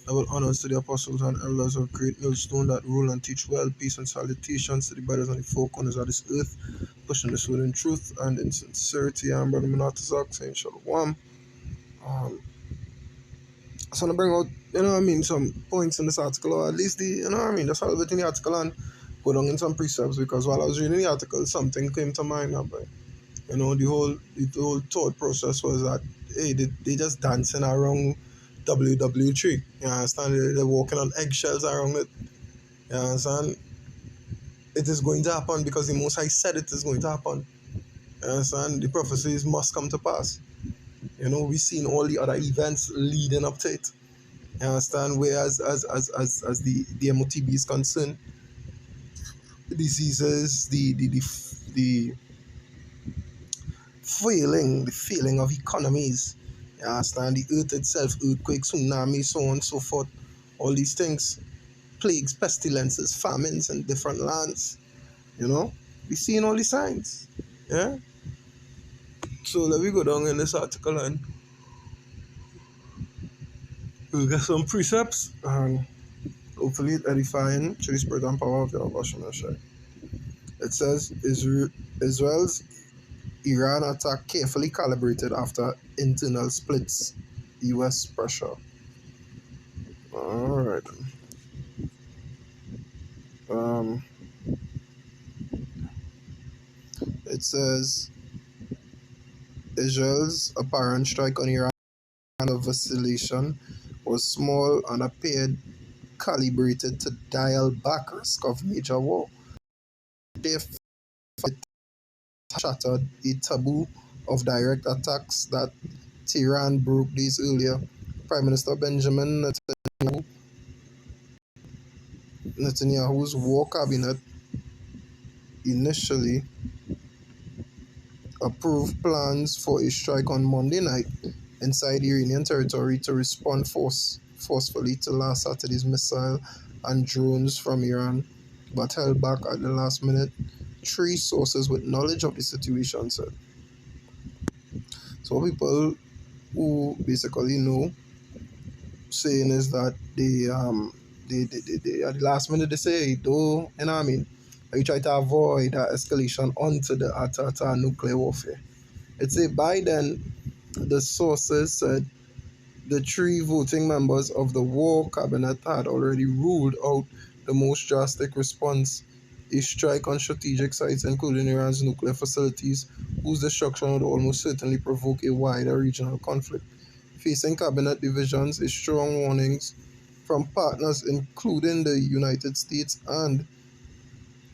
Double honors to the apostles and elders of great millstone that rule and teach well, peace and salutations to the brothers and the four corners of this earth, pushing this word in truth and in sincerity. I'm Brother Manatazak saying Shalom. So I'm going to bring out, some points in this article, or at least just a little bit in the article and go down in some precepts, because while I was reading the article, something came to mind about, the whole thought process was that, hey, they just dancing around WW3. You understand? They're walking on eggshells around it. You understand? It is going to happen because the Most High said it is going to happen. You understand? The prophecies must come to pass. We've seen all the other events leading up to it. You understand? Whereas as the M.O.T.E is concerned, diseases, the failing of economies, you understand, the earth itself, earthquakes, tsunamis, so on and so forth, all these things, plagues, pestilences, famines in different lands, we're seeing all the signs, yeah? So let me go down in this article and we'll get some precepts and hopefully edifying through the spirit and power of Yahweh Shemashai. It says, Israel's Iran attack carefully calibrated after internal splits, U.S. pressure. Alright. It says, Israel's apparent strike on Iran of vacillation was small and appeared calibrated to dial back risk of major war. It shattered a taboo of direct attacks that Tehran broke days earlier. Prime Minister Benjamin Netanyahu's war cabinet initially approved plans for a strike on Monday night inside Iranian territory to respond forcefully to last Saturday's missile and drones from Iran, but held back at the last minute, three sources with knowledge of the situation said. So people who basically know saying is that they at the last minute they say, though, you try to avoid that escalation onto the nuclear warfare. It's a Biden, the sources said the three voting members of the war cabinet had already ruled out the most drastic response, a strike on strategic sites including Iran's nuclear facilities, whose destruction would almost certainly provoke a wider regional conflict. Facing cabinet divisions, a strong warnings from partners including the United States and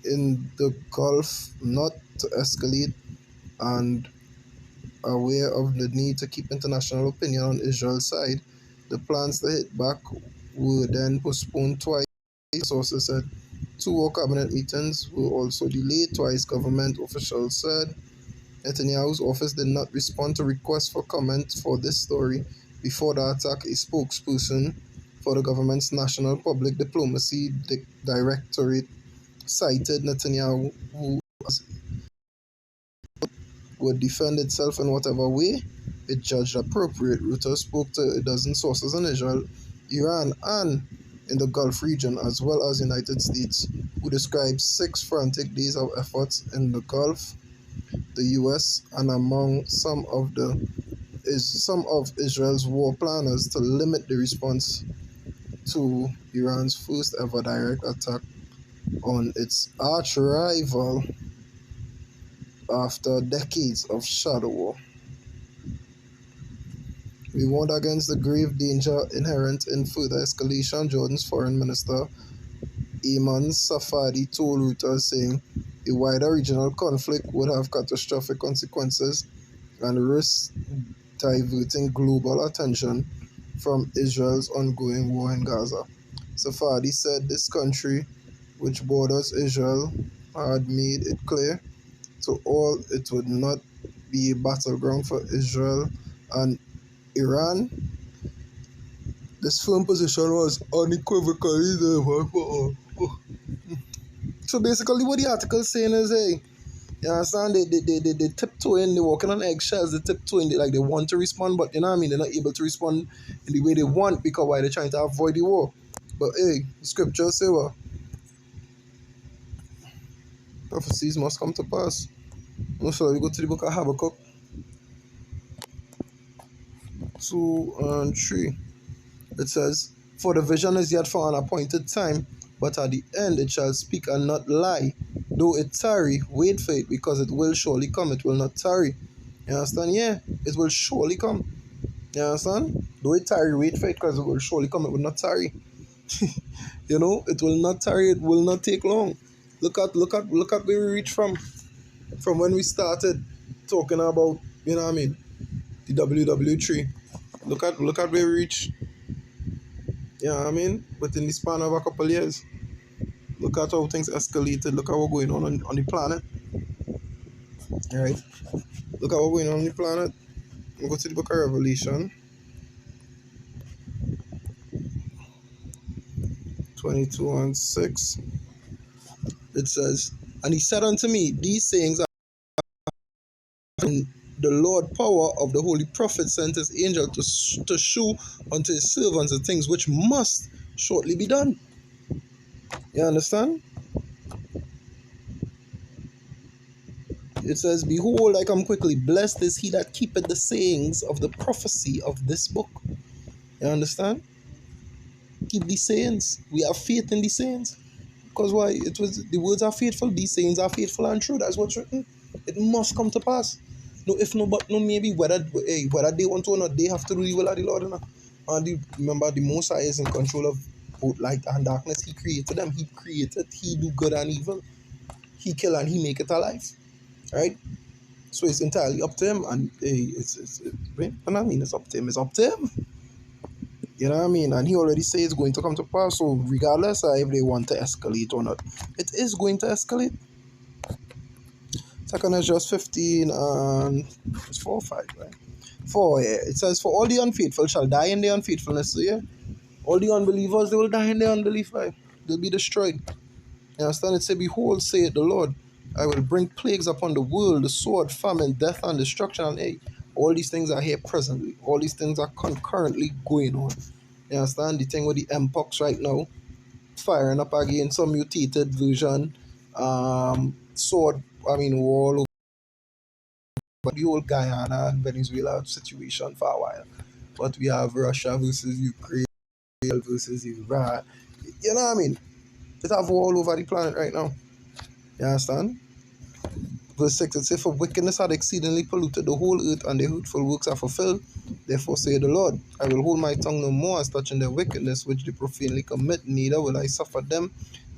in the Gulf not to escalate, and aware of the need to keep international opinion on Israel's side, the plans to hit back were then postponed twice. Sources said 2 war cabinet meetings were also delayed twice, government officials said. Netanyahu's office did not respond to requests for comment for this story before the attack. A spokesperson for the government's National Public Diplomacy Directorate cited Netanyahu, who would defend itself in whatever way it judged appropriate. Reuters spoke to a dozen sources in Israel, Iran, and in the Gulf region, as well as United States, who described 6 frantic days of efforts in the Gulf, the U.S., and among some of Israel's war planners to limit the response to Iran's first ever direct attack on its arch rival after decades of shadow war. We warned against the grave danger inherent in further escalation, Jordan's foreign minister Ayman Safadi told Reuters, saying a wider regional conflict would have catastrophic consequences and risk diverting global attention from Israel's ongoing war in Gaza. Safadi said this country, which borders Israel, had made it clear to all it would not be a battleground for Israel and Iran. This firm position was unequivocally there for all. So basically what the article is saying is, hey, You understand? They tiptoe in, they're walking on eggshells, they tiptoe in, like they want to respond, but you know what I mean? They're not able to respond in the way they want because why? They're trying to avoid the war. But hey, scripture say what? Prophecies must come to pass. So we go to the book of Habakkuk 2 and 3. It says, "For the vision is yet for an appointed time, but at the end it shall speak and not lie. Though it tarry, wait for it, because it will surely come. It will not tarry." You understand? Yeah, it will surely come. You understand? Though it tarry, wait for it, because it will surely come. It will not tarry. You know, it will not tarry. It will not take long. Look at where we reach from when we started talking about, you know what I mean, the WW3. Look at where we reach. You know what I mean? Within the span of a couple of years. Look at how things escalated. Look at what's going on the planet. All right. Look at what's going on the planet. We'll go to the book of Revelation 22 and 6. It says, "And he said unto me, These sayings are in the Lord power of the holy prophet sent his angel to shew unto his servants the things which must shortly be done." You understand? It says, "Behold, I come quickly. Blessed is he that keepeth the sayings of the prophecy of this book." You understand? Keep these sayings. We have faith in these sayings. Because why? It was the words are faithful, these sayings are faithful and true. That's what's written. It must come to pass. No, if no, but no, maybe whether they want to or not, they have to do the will of the Lord. You know? Remember, the Most High is in control of both light and darkness. He created them. He do good and evil. He kill and he make it alive. Right? So it's entirely up to him. And when I mean it's up to him, it's up to him. You know what I mean? And he already says it's going to come to pass. So regardless of if they want to escalate or not, it is going to escalate. Second is just 15 and it's 4 or 5, right? 4, yeah. It says, "For all the unfaithful shall die in their unfaithfulness." So yeah, all the unbelievers, they will die in their unbelief, right? They'll be destroyed. You understand? It say, "Behold, saith the Lord, I will bring plagues upon the world, the sword, famine, death, and destruction." And hey, all these things are here presently. All these things are concurrently going on. You understand? The thing with the Mpox right now, firing up again, some mutated version, sword, war over the whole Guyana and Venezuela situation for a while. But we have Russia versus Ukraine versus Iran. You know what I mean? It have war all over the planet right now. You understand? Verse 6, it says, "For wickedness had exceedingly polluted the whole earth, and their hurtful works are fulfilled. Therefore saith the Lord, I will hold my tongue no more as touching their wickedness which they profanely commit, neither will I suffer them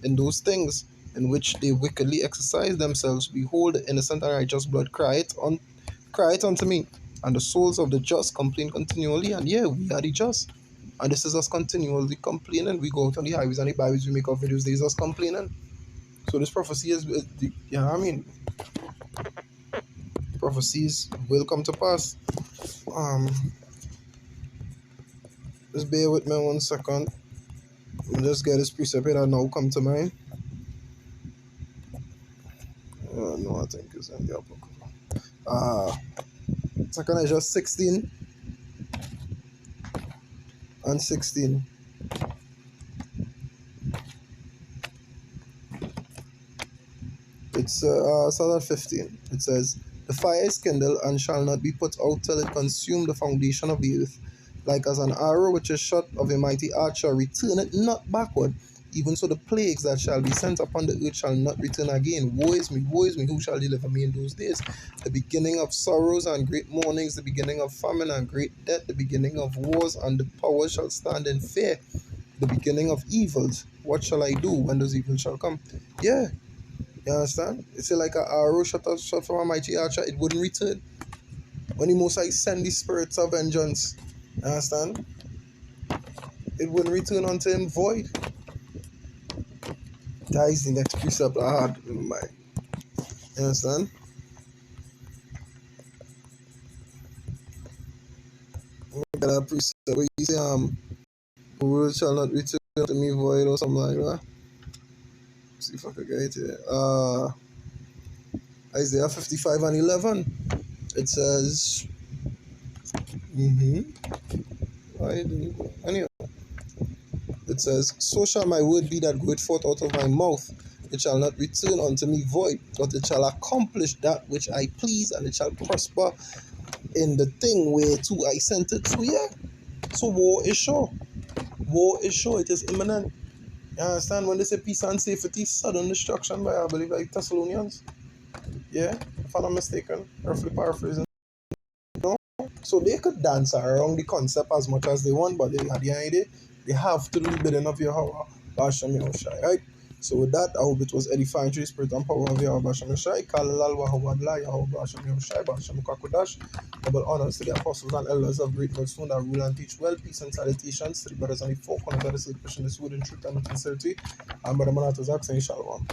in those things in which they wickedly exercise themselves. Behold, the innocent and righteous blood crieth unto me, and the souls of the just complain continually." And yeah, we are the just. And this is us continually complaining. We go out on the highways and the byways, we make our videos, this is us complaining. So this prophecy you know what I mean? Prophecies will come to pass. Um, just bear with me 1 second. Just get this precept here that now come to mind. No, I think it's in the book. Second is just 16 and 16. It's start at 15. It says, "The fire is kindled and shall not be put out till it consume the foundation of the earth. Like as an arrow which is shot of a mighty archer, return it not backward. Even so the plagues that shall be sent upon the earth shall not return again. Woe is me, who shall deliver me in those days? The beginning of sorrows and great mournings, the beginning of famine and great death, the beginning of wars, and the powers shall stand in fear. The beginning of evils. What shall I do when those evils shall come?" Yeah, you understand? It's like an arrow shot from a mighty archer, it wouldn't return. When the Most High send the spirits of vengeance, you understand? It wouldn't return unto him void. That is the next precept I had in mind. You understand? That precept where you say, "The word shall not return to me void," or something like that. See if I can get it here. Isaiah 55 and 11. It says, anyway, it says, so shall my word be that goeth forth out of my mouth. It shall not return unto me void, but it shall accomplish that which I please, and it shall prosper in the thing whereto I sent it. So yeah, so war is sure. War is sure. It is imminent. You understand? When they say peace and safety, sudden destruction by, I believe, like Thessalonians. Yeah, if I'm not mistaken, roughly paraphrasing. So they could dance around the concept as much as they want, but at the end of the day, they have to do the bidding of Yahweh, Bashem Yahushai, right? So with that, I hope it was edifying to the spirit and power of Yahweh Bashem Yahushai, Kalal Wahawadla, Yahweh Bashem Yahushai, Bashem Kakodash, double honors to the apostles and elders of Great Millstone that rule and teach well, peace and salutations to the brothers and the four corners of the Christian, this wood in truth and sincerity, and Brother Manato's asking Shalom.